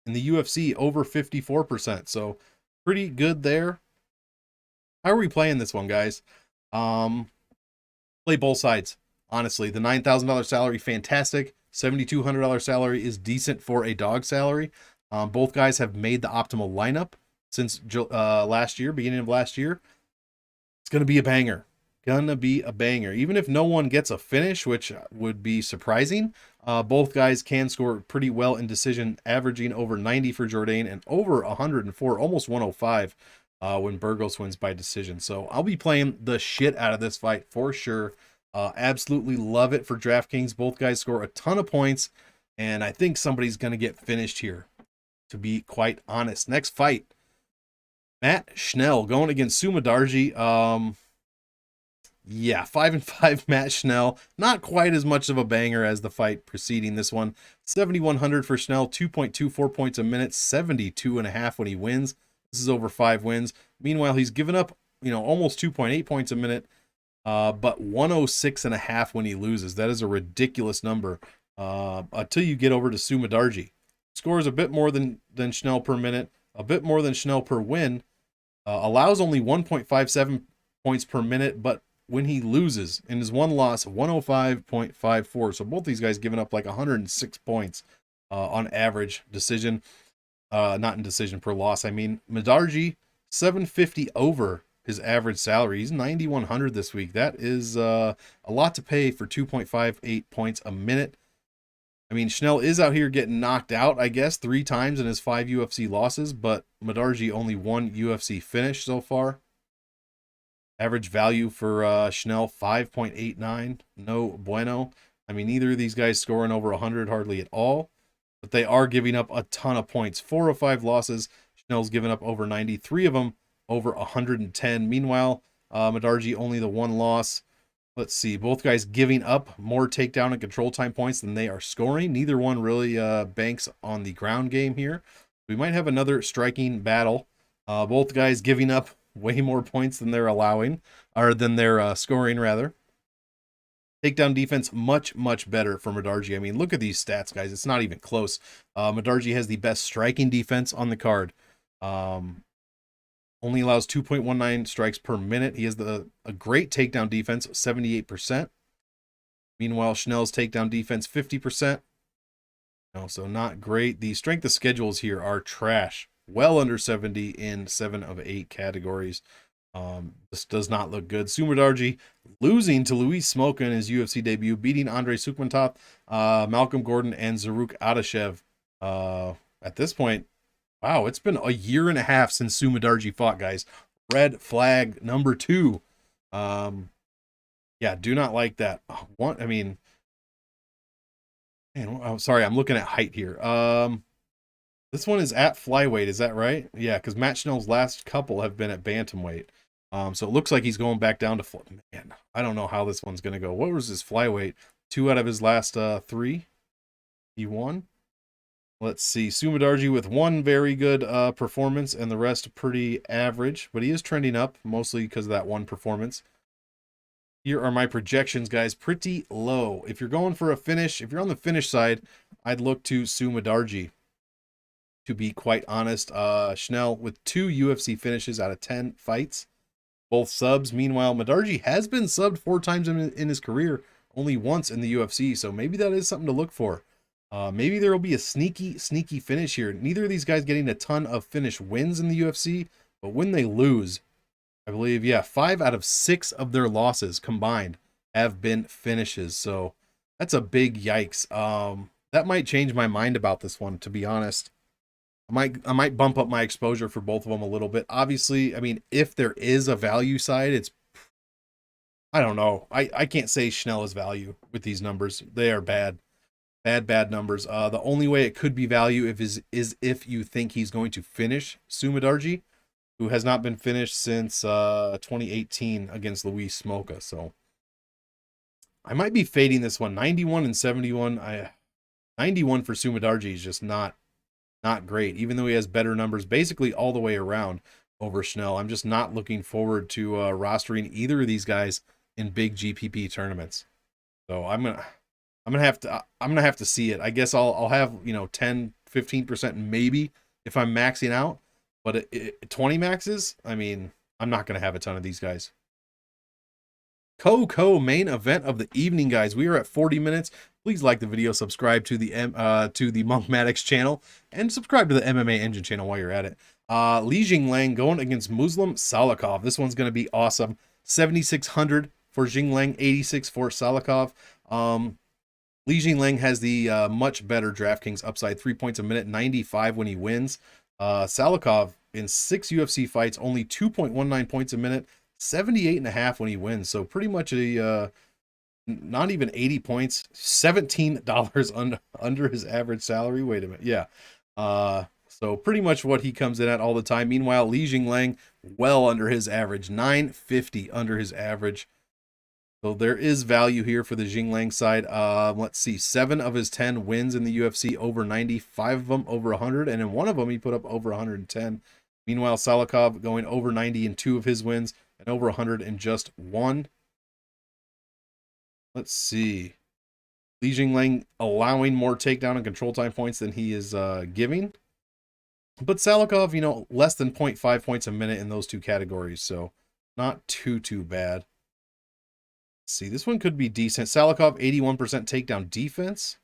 In the UFC, over 54%. So pretty good there. How are we playing this one, guys? Play both sides. Honestly, the $9,000 salary, fantastic. $7,200 salary is decent for a dog salary. Both guys have made the optimal lineup since last year, beginning of last year. It's going to be a banger. gonna be a banger. Even if no one gets a finish, which would be surprising, both guys can score pretty well in decision, averaging over 90 for Jourdain and over 104, almost 105 when Burgos wins by decision. So I'll be playing the shit out of this fight for sure. Absolutely love it for DraftKings. Both guys score a ton of points, and I think somebody's going to get finished here, to be quite honest. Next fight, Matt Schnell going against Mudaerji. Yeah, 5-5 Matt Schnell. Not quite as much of a banger as the fight preceding this one. 7,100 for Schnell, 2.24 points a minute, 72.5 when he wins. This is over 5 wins. Meanwhile, he's given up, almost 2.8 points a minute, but 106.5 when he loses. That is a ridiculous number until you get over to Mudaerji. Scores a bit more than Schnell per minute, a bit more than Schnell per win, allows only 1.57 points per minute, but when he loses in his one loss, 105.54. So both these guys giving up like 106 points on average decision, not in decision per loss. I mean, Mudaerji 750 over his average salary. He's 9,100 this week. That is a lot to pay for 2.58 points a minute. I mean, Schnell is out here getting knocked out, I guess, 3 times in his 5 UFC losses, but Mudaerji only 1 UFC finish so far. Average value for Schnell, 5.89. No bueno. I mean, neither of these guys scoring over 100 hardly at all, but they are giving up a ton of points. 4 of 5 losses. Schnell's given up over 90. 3 of them over 110. Meanwhile, Mudaerji only the 1 loss. Let's see. Both guys giving up more takedown and control time points than they are scoring. Neither one really banks on the ground game here. We might have another striking battle. Both guys giving up way more points than they're allowing, or than they're scoring rather. Takedown defense much better for Mudaerji. I mean, look at these stats, guys. It's not even close. Mudaerji has the best striking defense on the card. Only allows 2.19 strikes per minute. He has a great takedown defense, 78%. Meanwhile, Schnell's takedown defense, 50%. So not great. The strength of schedules here are trash. Well under 70 in 7 of 8 categories. This does not look good. Mudaerji losing to Luis Smoka in his UFC debut, beating Andrei Sukmantov, Malcolm Gordon, and Zaruk Adashev. At this point, wow, it's been a year and a half since Mudaerji fought, guys. Red flag number 2. Yeah, do not like that. Man, I'm sorry, I'm looking at height here. This one is at flyweight, is that right? Yeah, because Matt Schnell's last couple have been at bantamweight. So it looks like he's going back down to man, I don't know how this one's going to go. What was his flyweight? 2 out of his last 3 he won. Let's see. Mudaerji with 1 very good performance and the rest pretty average, but he is trending up mostly because of that 1 performance. Here are my projections, guys. Pretty low. If you're going for a finish, if you're on the finish side, I'd look to Mudaerji. To be quite honest, Schnell with 2 UFC finishes out of 10 fights, both subs. Meanwhile, Mudaerji has been subbed 4 times in his career, only once in the UFC, so maybe that is something to look for. Maybe there will be a sneaky finish here. Neither of these guys getting a ton of finish wins in the UFC, but when they lose, I believe, 5 out of 6 of their losses combined have been finishes, so that's a big yikes. That might change my mind about this one, to be honest. I might bump up my exposure for both of them a little bit. Obviously, I mean, if there is a value side, I don't know. I can't say Schnell is value with these numbers. They are bad numbers. The only way it could be value is if you think he's going to finish Mudaerji, who has not been finished since 2018 against Luis Smoka. So I might be fading this one. 91 and 71. 91 for Mudaerji is just not great, even though he has better numbers basically all the way around over Schnell. I'm just not looking forward to rostering either of these guys in big GPP tournaments. So I'm gonna have to see it. I guess I'll have 10-15% maybe if I'm maxing out, but 20 maxes, I mean, I'm not gonna have a ton of these guys. Main event of the evening, guys. We are at 40 minutes. Please like the video, subscribe to the Monk Maddox channel, and subscribe to the MMA Engine channel while you're at it. Li Jingliang going against Muslim Salikhov. This one's going to be awesome. 7,600 for Jinglang, 86 for Salikhov. Li Jinglang has the much better DraftKings upside, 3 points a minute, 95 when he wins. Salikhov in 6 UFC fights, only 2.19 points a minute, 78.5 when he wins. So pretty much a not even 80 points, $17 under his average salary. Wait a minute, yeah. So pretty much what he comes in at all the time. Meanwhile, Li Jinglang well under his average, 950 under his average. So there is value here for the Jinglang side. Let's see, 7 of his 10 wins in the UFC over 90, 5 of them over 100, and in one of them he put up over 110. Meanwhile, Salikhov going over 90 in 2 of his wins and over 100 in just 1. Let's see. Li Jinglang allowing more takedown and control time points than he is giving. But Salikhov, you know, less than 0.5 points a minute in those 2 categories, so not too bad. See, this one could be decent. Salikhov, 81% takedown defense.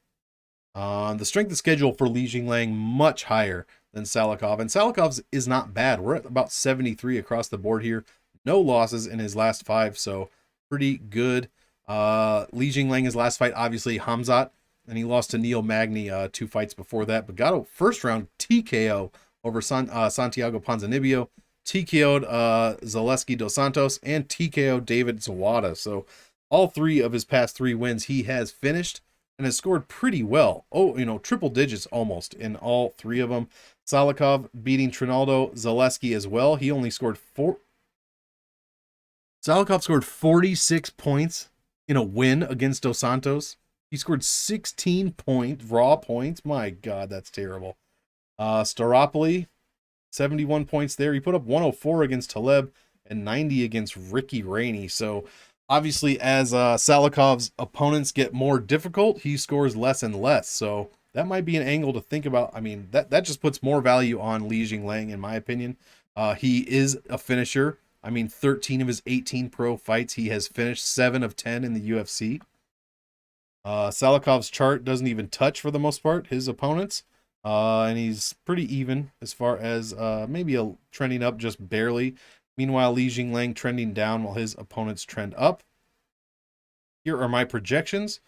The strength of schedule for Li Jinglang much higher than Salikhov, and Salikhov's is not bad. We're at about 73 across the board here. No losses in his last 5, so pretty good. Li Jinglang, his last fight, obviously Hamzat, and he lost to Neil Magny 2 fights before that, but got a first round TKO over Santiago Ponzinibbio, TKO'd Zaleski dos Santos, and TKO'd David Zawada. So all 3 of his past 3 wins he has finished and has scored pretty well. Oh, you know, triple digits almost in all 3 of them. Salikhov beating Trinaldo Zaleski as well. He only scored Salikhov scored 46 points in a win against Dos Santos. He scored 16 raw points. My God, that's terrible. Staropoli, 71 points there. He put up 104 against Taleb and 90 against Ricky Rainey. So obviously, as Salikhov's opponents get more difficult, he scores less and less. So that might be an angle to think about. I mean, that just puts more value on Li Jinglang, in my opinion. He is a finisher. I mean, 13 of his 18 pro fights, he has finished 7 of 10 in the UFC. Salikhov's chart doesn't even touch, for the most part, his opponents. And he's pretty even as far as maybe trending up just barely. Meanwhile, Li Jinglang trending down while his opponents trend up. Here are my projections.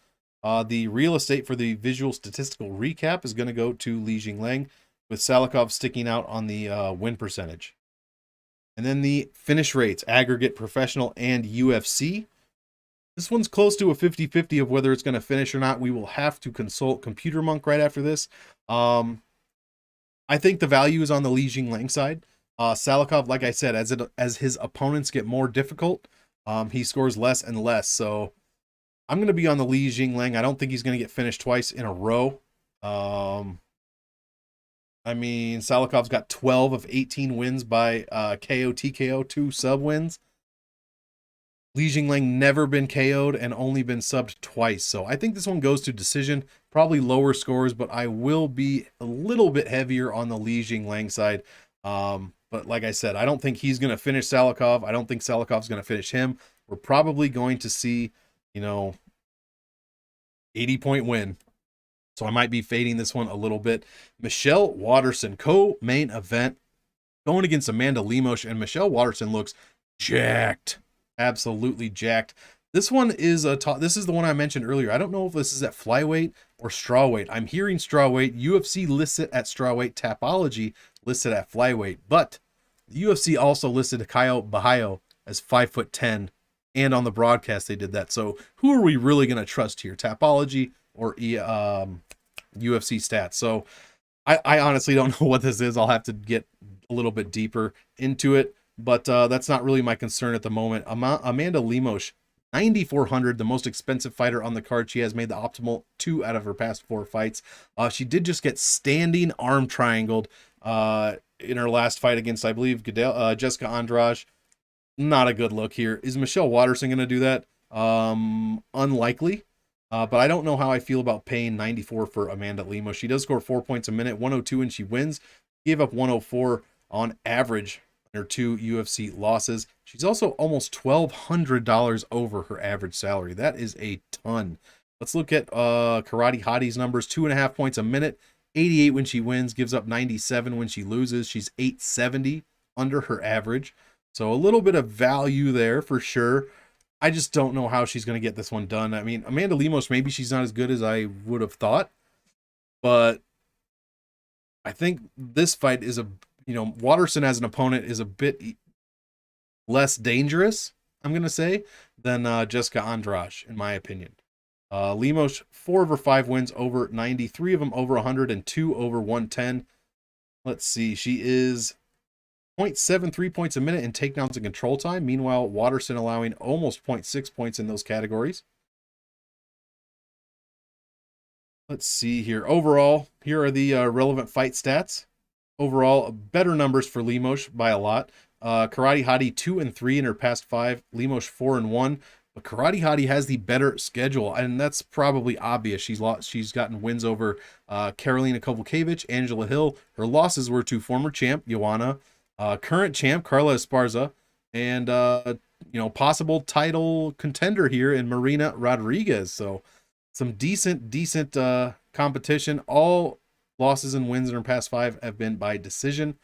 The real estate for the visual statistical recap is going to go to Li Jinglang, with Salikhov sticking out on the win percentage. And then the finish rates, aggregate, professional, and UFC. This one's close to a 50-50 of whether it's going to finish or not. We will have to consult Computer Monk right after this. I think the value is on the Li Jinglang side. Salikhov, like I said, as his opponents get more difficult, he scores less and less. So I'm going to be on the Li Jinglang. I don't think he's going to get finished twice in a row. I mean, Salikhov's got 12 of 18 wins by KO, TKO, 2 sub wins. Li Jinglang never been KO'd and only been subbed twice. So I think this one goes to decision, probably lower scores, but I will be a little bit heavier on the Li Jinglang side. But like I said, I don't think he's going to finish Salikhov. I don't think Salikhov's going to finish him. We're probably going to see, you know, 80-point win. So I might be fading this one a little bit. Michelle Waterson, co-main event, going against Amanda Lemos, and Michelle Waterson looks jacked. Absolutely jacked. This one is this is the one I mentioned earlier. I don't know if this is at flyweight or strawweight. I'm hearing strawweight. UFC lists it at strawweight. Tapology listed at flyweight. But the UFC also listed Caio Bahaio as 5'10", and on the broadcast they did that. So who are we really going to trust here? Tapology or UFC stats? So I honestly don't know what this is. I'll have to get a little bit deeper into it. But that's not really my concern at the moment. Amanda Lemos, 9,400, the most expensive fighter on the card. She has made the optimal 2 out of her past 4 fights. She did just get standing arm triangled in her last fight against, I believe, Jessica Andrade. Not a good look here. Is Michelle Waterson going to do that? Unlikely. But I don't know how I feel about paying 94 for Amanda Lemos. She does score 4 points a minute, 102, and she wins. Gave up 104 on average her 2 UFC losses. She's also almost $1,200 over her average salary. That is a ton. Let's look at Karate Hottie's numbers. 2.5 points a minute, 88 when she wins, gives up 97 when she loses. She's 870 under her average. So a little bit of value there for sure. I just don't know how she's going to get this one done. I mean, Amanda Lemos, maybe she's not as good as I would have thought, but I think this fight is Waterson as an opponent is a bit less dangerous, I'm going to say, than Jessica Andrade, in my opinion. Lemos, 4 of her 5 wins over 90, 3 of them over 100, and 2 over 110. Let's see, she is 0.73 points a minute in takedowns and control time. Meanwhile, Waterson allowing almost 0.6 points in those categories. Let's see here. Overall, here are the relevant fight stats. Overall, better numbers for Lemos by a lot. Karate Hottie 2-3 in her past 5. Lemos 4-1. But Karate Hottie has the better schedule, and that's probably obvious. She's gotten wins over Karolina Kowalkiewicz, Angela Hill. Her losses were to former champ Joanna, current champ Carla Esparza, and possible title contender here in Marina Rodriguez. So some decent competition. All losses and wins in her past 5 have been by decision.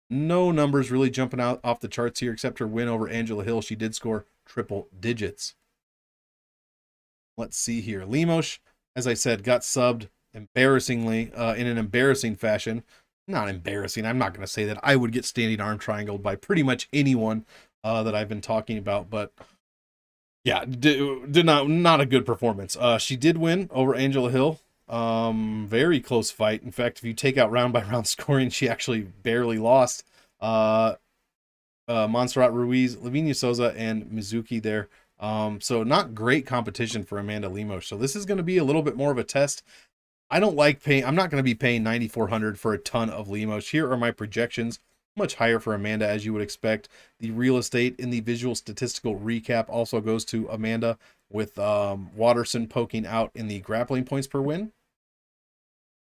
No numbers really jumping out off the charts here, except her win over Angela Hill. She did score triple digits. Let's see here. Lemos, as I said, got subbed embarrassingly in an embarrassing fashion. Not embarrassing. I'm not going to say that. I would get standing arm triangled by pretty much anyone that I've been talking about, but yeah, did not a good performance. She did win over Angela Hill. Very close fight. In fact, if you take out round by round scoring, she actually barely lost. Montserrat Ruiz, Lavinia Souza, and Mizuki there. So not great competition for Amanda Lemos. So this is going to be a little bit more of a test. I don't like paying. I'm not going to be paying $9,400 for a ton of Lemos. Here are my projections. Much higher for Amanda, as you would expect. The real estate in the visual statistical recap also goes to Amanda, with Waterson poking out in the grappling points per win.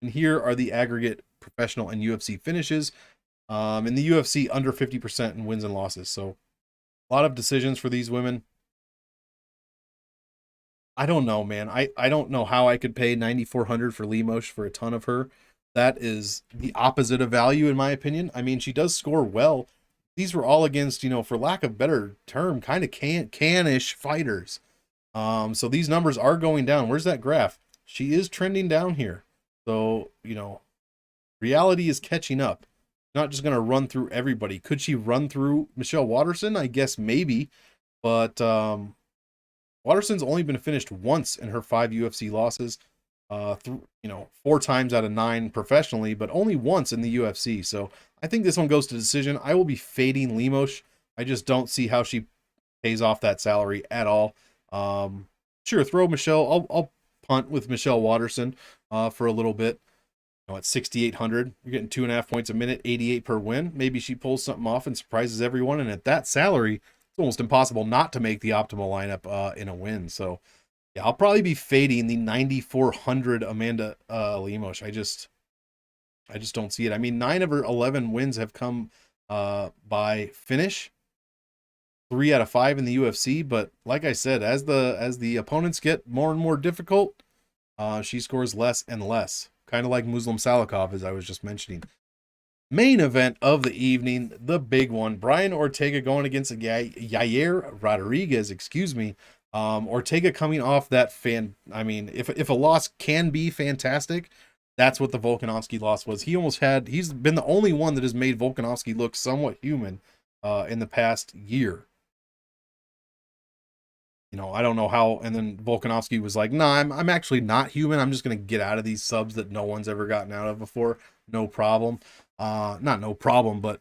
And here are the aggregate professional and UFC finishes. In the UFC, under 50% in wins and losses. So a lot of decisions for these women. I don't know, man. I don't know how I could pay $9,400 for Lemos for a ton of her. That is the opposite of value, in my opinion. I mean, she does score well. These were all against, for lack of a better term, kind of can-ish fighters. So these numbers are going down. Where's that graph? She is trending down here. So, reality is catching up. Not just going to run through everybody. Could she run through Michelle Waterson? I guess maybe. But Waterson's only been finished once in her 5 UFC losses. 4 times out of 9 professionally, but only once in the UFC. So I think this one goes to decision. I will be fading Lemos. I just don't see how she pays off that salary at all. Sure, throw Michelle. I'll punt with Michelle Waterson for a little bit. At 6,800, you're getting 2.5 points a minute, 88 per win. Maybe she pulls something off and surprises everyone. And at that salary, it's almost impossible not to make the optimal lineup in a win. So yeah, I'll probably be fading the 9,400 Amanda Lemos. I just don't see it. I mean, 9 of her 11 wins have come by finish. 3 out of 5 in the UFC, but like I said, as the opponents get more and more difficult, she scores less and less. Kind of like Muslim Salikhov, as I was just mentioning. Main event of the evening, the big one. Brian Ortega going against Yair Rodriguez, Ortega coming off that if a loss can be fantastic, that's what the Volkanovski loss was. He's been the only one that has made Volkanovski look somewhat human in the past year. I don't know how, and then Volkanovski was like, nah, I'm actually not human. I'm just going to get out of these subs that no one's ever gotten out of before. No problem. Not no problem, but,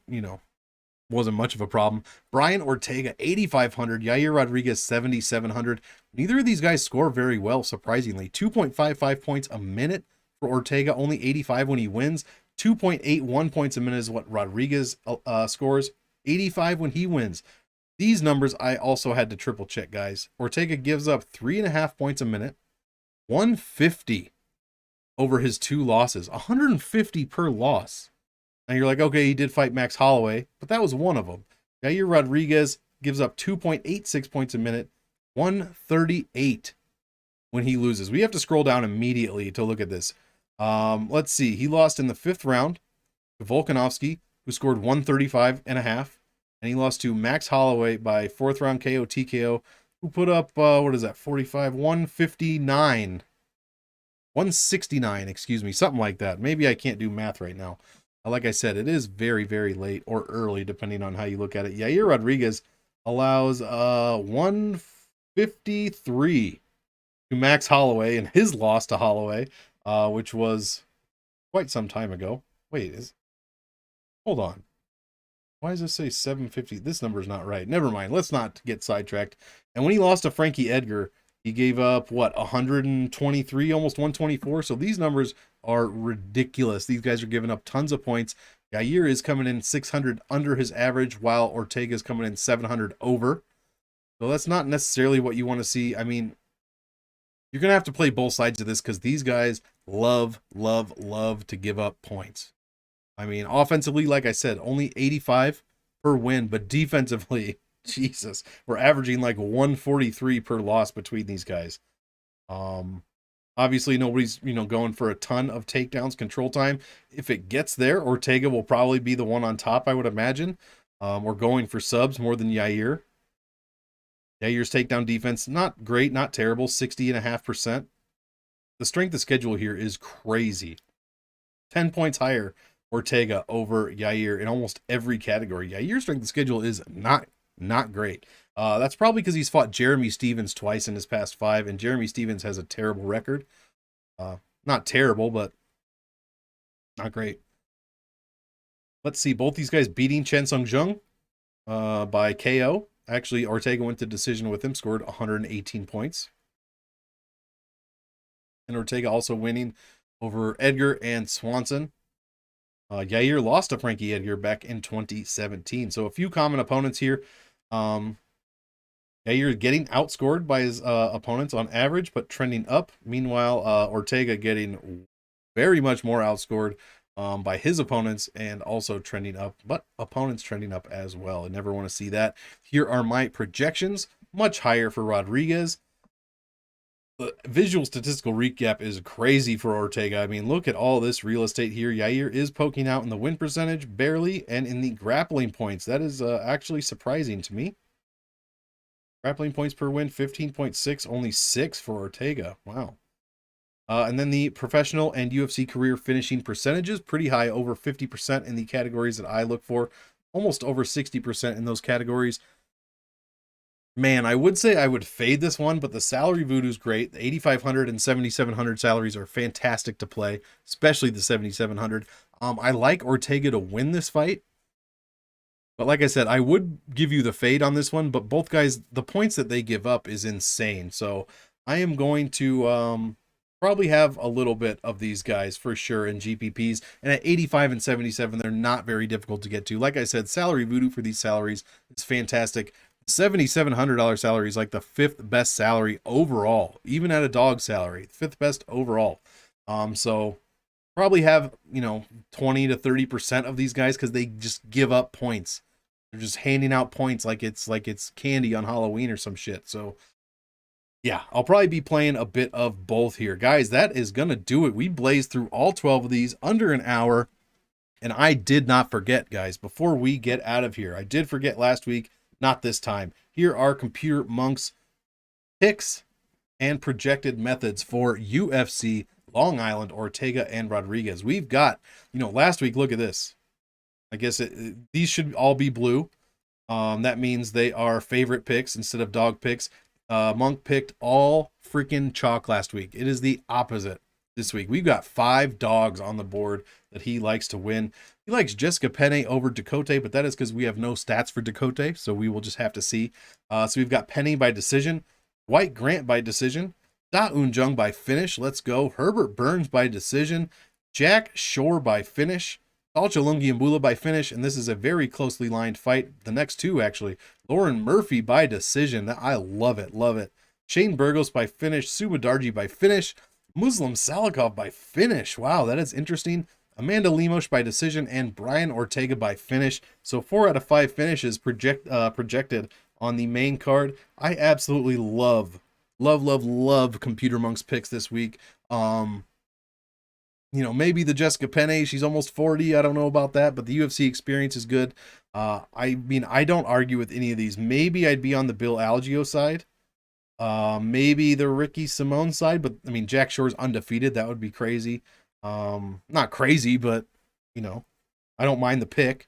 wasn't much of a problem. Brian Ortega, 8,500. Yair Rodriguez, 7,700. Neither of these guys score very well, surprisingly. 2.55 points a minute for Ortega, only 85 when he wins. 2.81 points a minute is what Rodriguez scores. 85 when he wins. These numbers I also had to triple check, guys. Ortega gives up 3.5 points a minute, 150 over his 2 losses, 150 per loss. Now you're like, okay, he did fight Max Holloway, but that was one of them. Yair Rodriguez gives up 2.86 points a minute, 138 when he loses. We have to scroll down immediately to look at this. Let's see. He lost in the 5th round to Volkanovski, who scored 135.5. And he lost to Max Holloway by 4th round KO TKO, who put up, what is that, 45, 159, 169, excuse me, something like that. Maybe I can't do math right now. Like I said, it is very, very late or early, depending on how you look at it. Yair Rodriguez allows 153 to Max Holloway in his loss to Holloway, which was quite some time ago. Wait, hold on. Why does it say 750? This number's not right. Never mind. Let's not get sidetracked. And when he lost to Frankie Edgar, he gave up, what, 123, almost 124? So these numbers are ridiculous. These guys are giving up tons of points. Yair is coming in 600 under his average, while Ortega is coming in 700 over. So that's not necessarily what you want to see. I mean, you're going to have to play both sides of this because these guys love to give up points. I mean, offensively, like I said, only 85 per win, but defensively, Jesus, we're averaging like 143 per loss between these guys. Obviously, nobody's, going for a ton of takedowns, control time. If it gets there, Ortega will probably be the one on top, I would imagine. We're going for subs more than Yair. Yair's takedown defense, not great, not terrible, 60.5%. The strength of schedule here is crazy. 10 points higher Ortega over Yair in almost every category. Yair's strength of schedule is not great. That's probably because he's fought Jeremy Stevens twice in his past 5, and Jeremy Stevens has a terrible record. Not terrible, but not great. Let's see, both these guys beating Chen Sung Jung by KO. Actually, Ortega went to decision with him, scored 118 points. And Ortega also winning over Edgar and Swanson. Yair lost to Frankie Edgar back in 2017. So a few common opponents here. Yair getting outscored by his opponents on average, but trending up. Meanwhile, Ortega getting very much more outscored by his opponents and also trending up, but opponents trending up as well. I never want to see that. Here are my projections. Much higher for Rodriguez. The visual statistical recap is crazy for Ortega. I mean, look at all this real estate here. Yair is poking out in the win percentage, barely, and in the grappling points. That is actually surprising to me. Grappling points per win, 15.6, only 6 for Ortega. Wow. And then the professional and UFC career finishing percentages, pretty high, over 50% in the categories that I look for, almost over 60% in those categories. Man, I would say I would fade this one, but the salary voodoo is great. The 8,500 and 7,700 salaries are fantastic to play, especially the 7,700. I like Ortega to win this fight. But like I said, I would give you the fade on this one, but both guys, the points that they give up is insane. So I am going to probably have a little bit of these guys for sure in GPPs. And at 85 and 77, they're not very difficult to get to. Like I said, salary voodoo for these salaries is fantastic. $7,700 salary is like the 5th best salary overall, even at a dog salary, 5th best overall. So probably have, 20 to 30% of these guys because they just give up points. They're just handing out points like it's candy on Halloween or some shit. So yeah, I'll probably be playing a bit of both here. Guys, that is going to do it. We blazed through all 12 of these under an hour. And I did not forget, guys, before we get out of here, I did forget last week. Not this time. Here are Computer Monk's picks and projected methods for UFC Long Island, Ortega, and Rodriguez. We've got, last week, look at this. I guess these should all be blue. That means they are favorite picks instead of dog picks. Monk picked all freaking chalk last week. It is the opposite this week. We've got 5 dogs on the board that he likes to win. He likes Jessica Penne over Ducote, but that is because we have no stats for Ducote, so we will just have to see. So we've got Penne by decision, White Grant by decision, Da Un Jung by finish, let's go, Herbert Burns by decision, Jack Shore by finish, Algeo Lungiambula by finish, and this is a very closely lined fight. The next 2, actually. Lauren Murphy by decision. I love it, love it. Shane Burgos by finish, Mudaerji by finish, Muslim Salikhov by finish. Wow, that is interesting. Amanda Lemos by decision, and Brian Ortega by finish. So 4 out of 5 finishes projected on the main card. I absolutely love Computer Monk's picks this week. Maybe the Jessica Penne, she's almost 40. I don't know about that, but the UFC experience is good. I mean, I don't argue with any of these. Maybe I'd be on the Bill Algeo side. Maybe the Ricky Simone side, but I mean, Jack Shore's undefeated. That would be crazy. Not crazy, but you know, I don't mind the pick.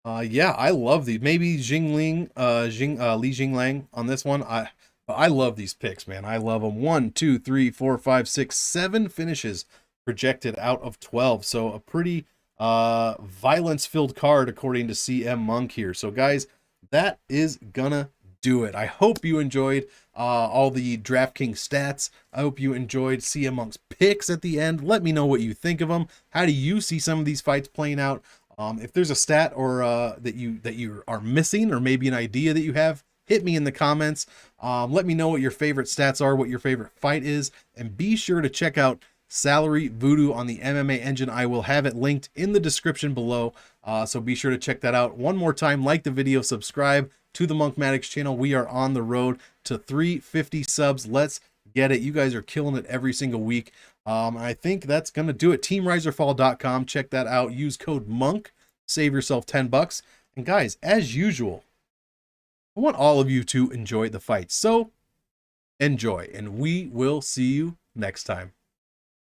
Yeah, I love these. Maybe Li Jinglang on this one. I love these picks, man. I love them. 1, 2, 3, 4, 5, 6, 7 finishes projected out of 12. So a pretty violence-filled card according to CM Monk here. So guys, that is gonna do it. I hope you enjoyed all the DraftKings stats. I hope you enjoyed CM Monk's picks at the end. Let me know what you think of them. How do you see some of these fights playing out? If there's a stat or that you are missing, or maybe an idea that you have, hit me in the comments. Let me know what your favorite stats are, what your favorite fight is, and be sure to check out Salary Voodoo on the MMA Engine. I will have it linked in the description below, so be sure to check that out. One more time, like the video, subscribe to the Monkmatics channel. We are on the road to 350 subs. Let's get it. You guys are killing it every single week. I think that's going to do it. TeamRiserFall.com. Check that out. Use code MONK. Save yourself $10. And guys, as usual, I want all of you to enjoy the fight. So enjoy, and we will see you next time.